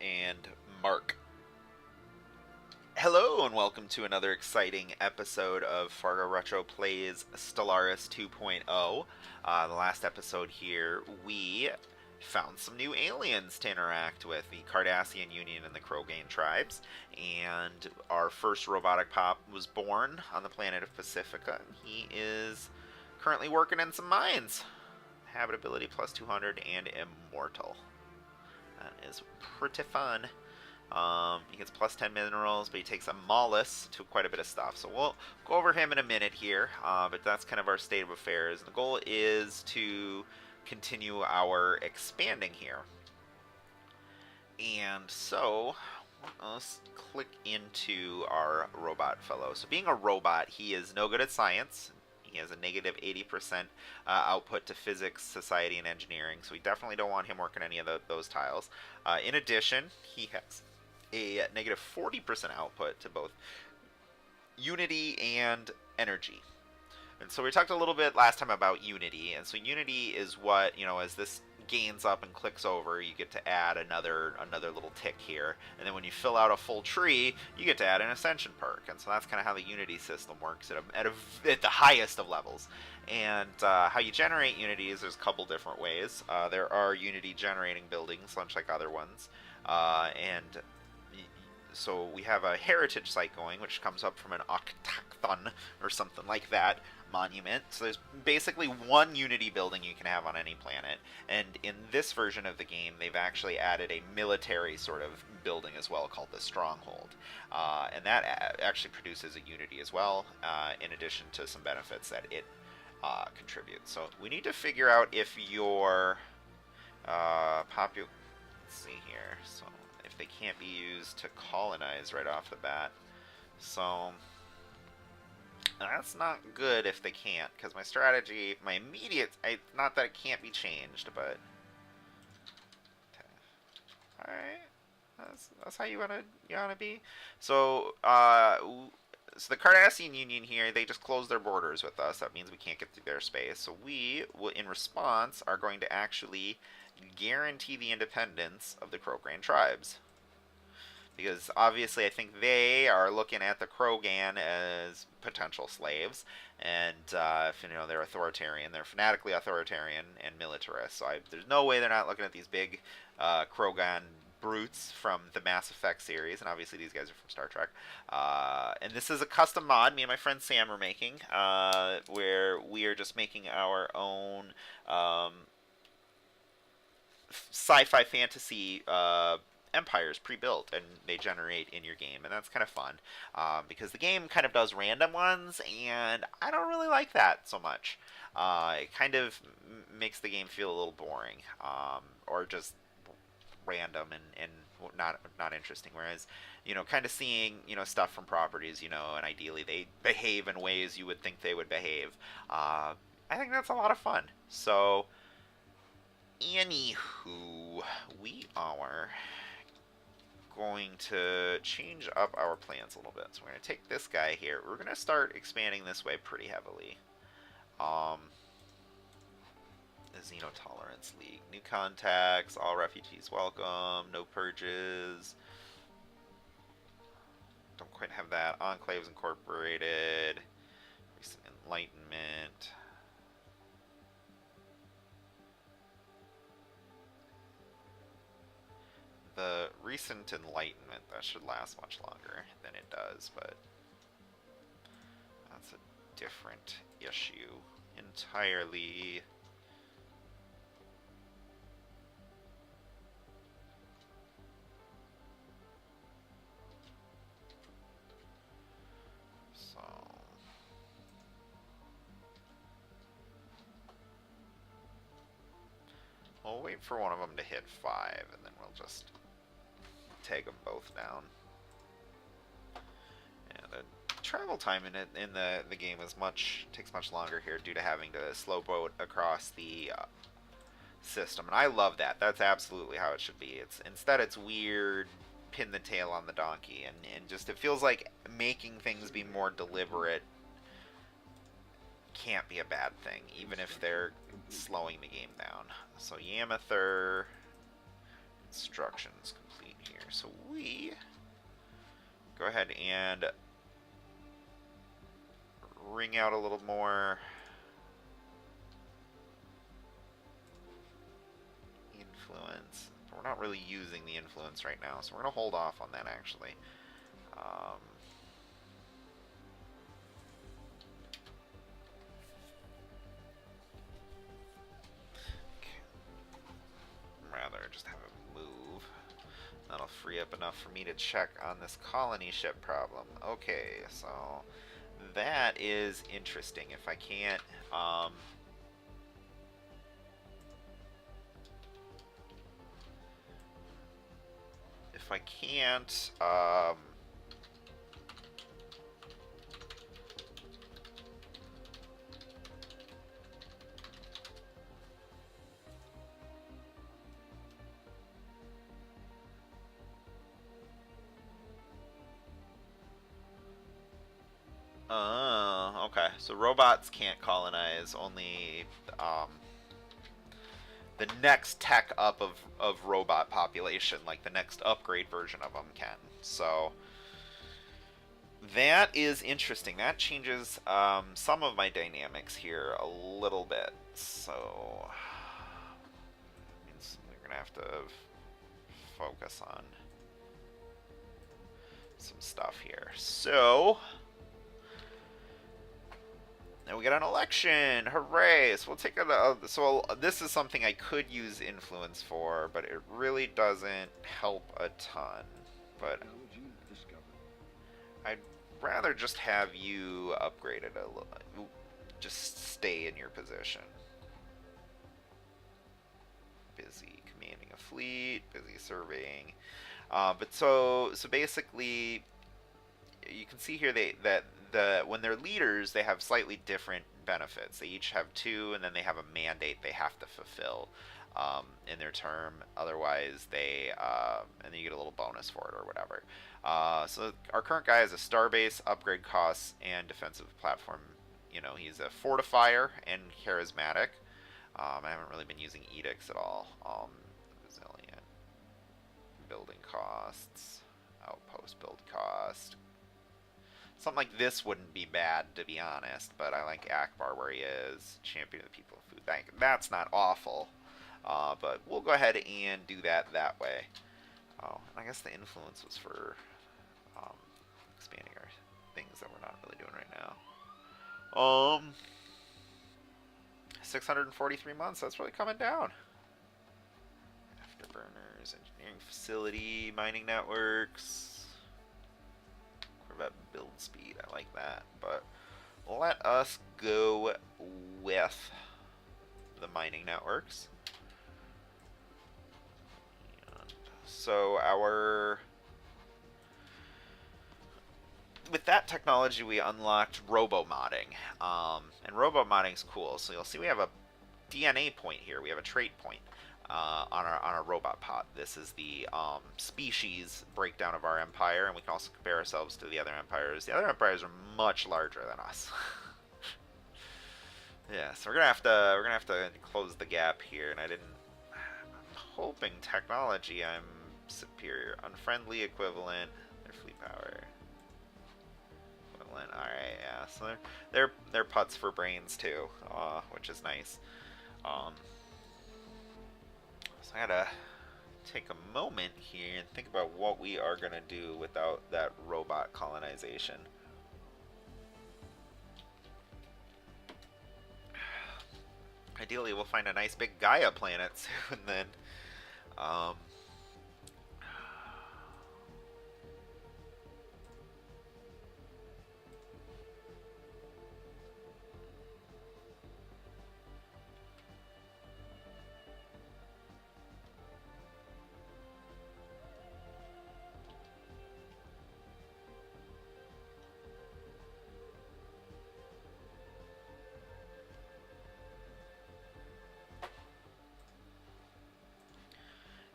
and Mark. Hello, and welcome to another exciting episode of Fargo Retro Plays Stellaris 2.0. The last episode here, we found some new aliens to interact with, the Cardassian Union and the Krogan tribes, and our first robotic pop was born on the planet of Pacifica. He is currently working in some mines. Habitability plus 200 and immortal. That is pretty fun. He gets plus 10 minerals, but he takes a mollusk to quite a bit of stuff. So we'll go over him in a minute here, but that's kind of our state of affairs. The goal is to continue our expanding here. And so, let's click into our robot fellow. So being a robot, he is no good at science. He has a negative 80% output to physics, society, and engineering, so we definitely don't want him working any of those tiles. In addition, he has a negative 40% output to both unity and energy. And so we talked a little bit last time about unity, and so unity is what, as this gains up and clicks over, you get to add another little tick here, and then when you fill out a full tree, you get to add an ascension perk. And so that's kind of how the unity system works at the highest of levels. And how you generate unity is there's a couple different ways. There are unity generating buildings, much like other ones, and so we have a heritage site going, which comes up from an octagon or something like that monument. So there's basically one unity building you can have on any planet, and in this version of the game they've actually added a military sort of building as well called the stronghold, and that actually produces a unity as well, in addition to some benefits that it contributes. So we need to figure out if your let's see here, so if they can't be used to colonize right off the bat. So that's not good if they can't, because my strategy, my immediate, not that it can't be changed, but alright, that's how you wanna be. So so the Cardassian Union here, they just closed their borders with us. That means we can't get through their space. So we will, in response, are going to actually guarantee the independence of the Krogan tribes. Because obviously I think they are looking at the Krogan as potential slaves, and if they're authoritarian, they're fanatically authoritarian and militarist. So there's no way they're not looking at these big Krogan brutes from the Mass Effect series, and obviously these guys are from Star Trek. And this is a custom mod me and my friend Sam are making, where we are just making our own sci-fi fantasy empires pre-built, and they generate in your game, and that's kind of fun, because the game kind of does random ones, and I don't really like that so much. It kind of makes the game feel a little boring, or just random and not interesting. Whereas, kind of seeing stuff from properties, and ideally they behave in ways you would think they would behave. I think that's a lot of fun. So, anywho, we are going to change up our plans a little bit. So we're going to take this guy here. We're going to start expanding this way pretty heavily. The Xenotolerance League. New contacts, all refugees welcome, no purges. Don't quite have that. Enclaves Incorporated. Recent Enlightenment. The recent Enlightenment, that should last much longer than it does, but that's a different issue entirely. So we'll wait for one of them to hit 5, and then we'll just take them both down. And the travel time in the game takes much longer here due to having to slow boat across the system, and I love that. That's absolutely how it should be. Instead it's weird, pin the tail on the donkey, and just it feels like making things be more deliberate can't be a bad thing, even if they're slowing the game down. So Yamather, construction's complete here. So we go ahead and ring out a little more influence. We're not really using the influence right now, so we're going to hold off on that actually. Rather just have it move. That'll free up enough for me to check on this colony ship problem. Okay, so that is interesting. If I can't, if I can't, okay. So robots can't colonize. Only the next tech up of robot population, like the next upgrade version of them, can. So that is interesting. That changes some of my dynamics here a little bit. So means we're gonna have to focus on some stuff here. So now we get an election. Hooray! So we'll take a. So this is something I could use influence for, but it really doesn't help a ton. But I'd rather just have you upgraded a little. Just stay in your position. Busy commanding a fleet. Busy surveying. But so basically, you can see here that when they're leaders, they have slightly different benefits. They each have two, and then they have a mandate they have to fulfill in their term. Otherwise, and then you get a little bonus for it or whatever. So our current guy is a starbase, upgrade costs, and defensive platform. You know, he's a fortifier and charismatic. I haven't really been using edicts at all. Resilient, building costs, outpost build cost. Something like this wouldn't be bad, to be honest, but I like Akbar where he is. Champion of the people of food. That's not awful, but we'll go ahead and do that way. Oh, and I guess the influence was for expanding our things that we're not really doing right now. 643 months, that's really coming down. Afterburners, engineering facility, mining networks. Corvette build speed, I like that. But let us go with the mining networks. And so with that technology, we unlocked robo-modding. And robo-modding's cool. So you'll see we have a DNA point here. We have a trait point on our robot pod. This is the species breakdown of our empire, and we can also compare ourselves to the other empires. The other empires are much larger than us. Yeah, so we're gonna have to close the gap here, and I'm hoping technology I'm superior. Unfriendly equivalent. Their fleet power. Equivalent. Alright, yeah. So they're putts for brains too, which is nice. So I gotta take a moment here and think about what we are gonna do without that robot colonization. Ideally, we'll find a nice big Gaia planet soon, then.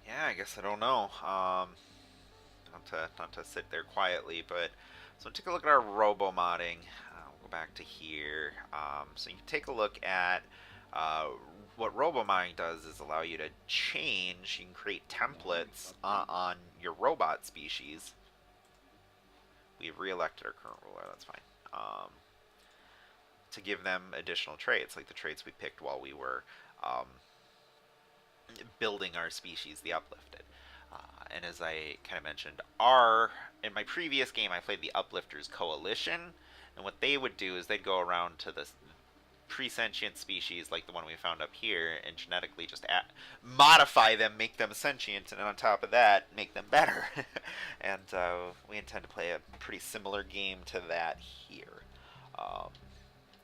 Yeah, I guess I don't know. Not to sit there quietly, but so take a look at our robo modding. We'll go back to here. So you can take a look at what robomining does is allow you to change. You can create templates on your robot species. We've re-elected our current ruler. That's fine. To give them additional traits, like the traits we picked while we were um, building our species, the Uplifted. And as I kind of mentioned, in my previous game, I played the Uplifters Coalition, and what they would do is they'd go around to the pre-sentient species like the one we found up here and genetically just modify them, make them sentient, and on top of that, make them better. And we intend to play a pretty similar game to that here.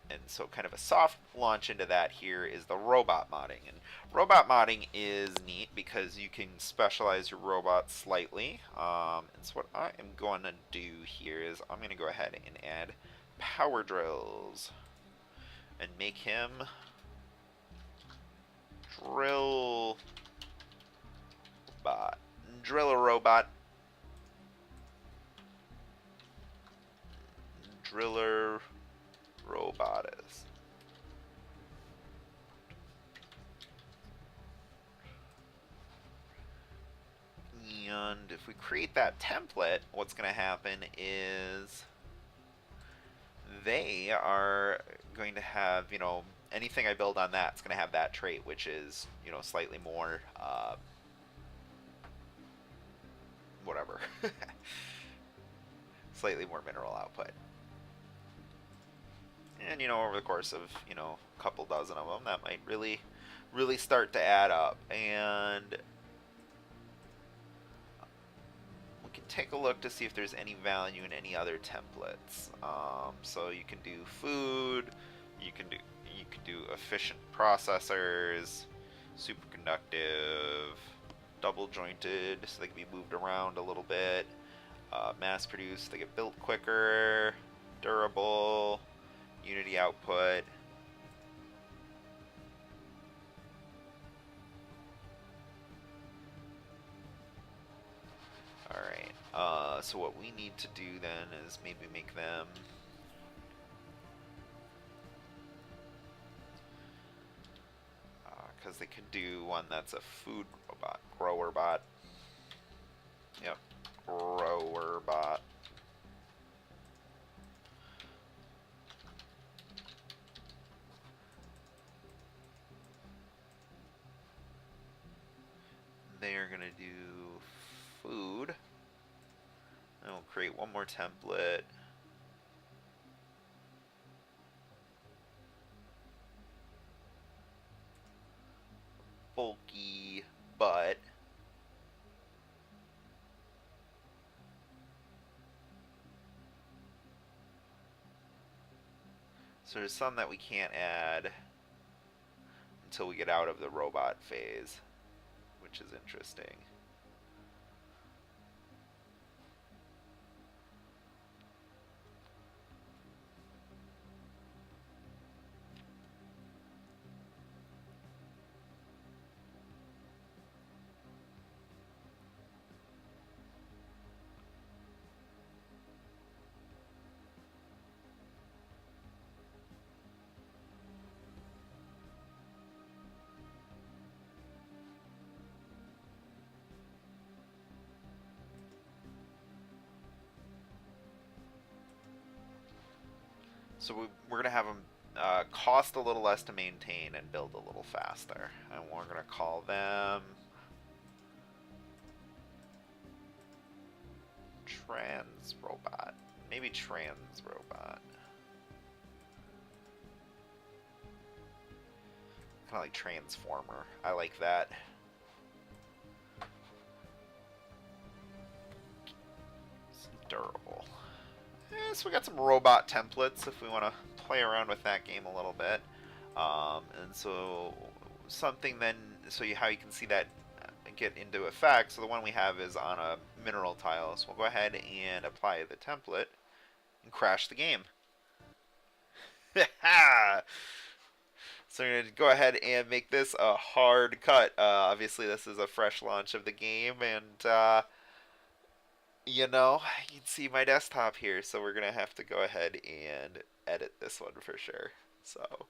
And so kind of a soft launch into that here is the robot modding. And robot modding is neat because you can specialize your robot slightly. And so what I am going to do here is I'm going to go ahead and add power drills and make him drill bot. Drill a robot. Driller Robotus. And if we create that template, what's going to happen is they are going to have, anything I build on that's going to have that trait, which is, slightly more, whatever. Slightly more mineral output. And, over the course of, a couple dozen of them, that might really, really start to add up. And we can take a look to see if there's any value in any other templates. So you can do food, you can do efficient processors, superconductive, double jointed, so they can be moved around a little bit, mass produced, they get built quicker, durable, unity output. Alright, so what we need to do then is maybe make them because they could do one that's a food robot, grower bot. Yep, grower bot. They're gonna do food. And we'll create one more template. Bulky butt. So there's some that we can't add until we get out of the robot phase, which is interesting. So we're going to have them cost a little less to maintain and build a little faster. And we're going to call them Trans Robot. Maybe Trans Robot. Kind of like Transformer. I like that. It's durable. So we got some robot templates if we want to play around with that game a little bit. And so something then, how you can see that get into effect. So the one we have is on a mineral tile. So we'll go ahead and apply the template and crash the game. So I'm going to go ahead and make this a hard cut. Obviously this is a fresh launch of the game, and you can see my desktop here, so we're going to have to go ahead and edit this one for sure. So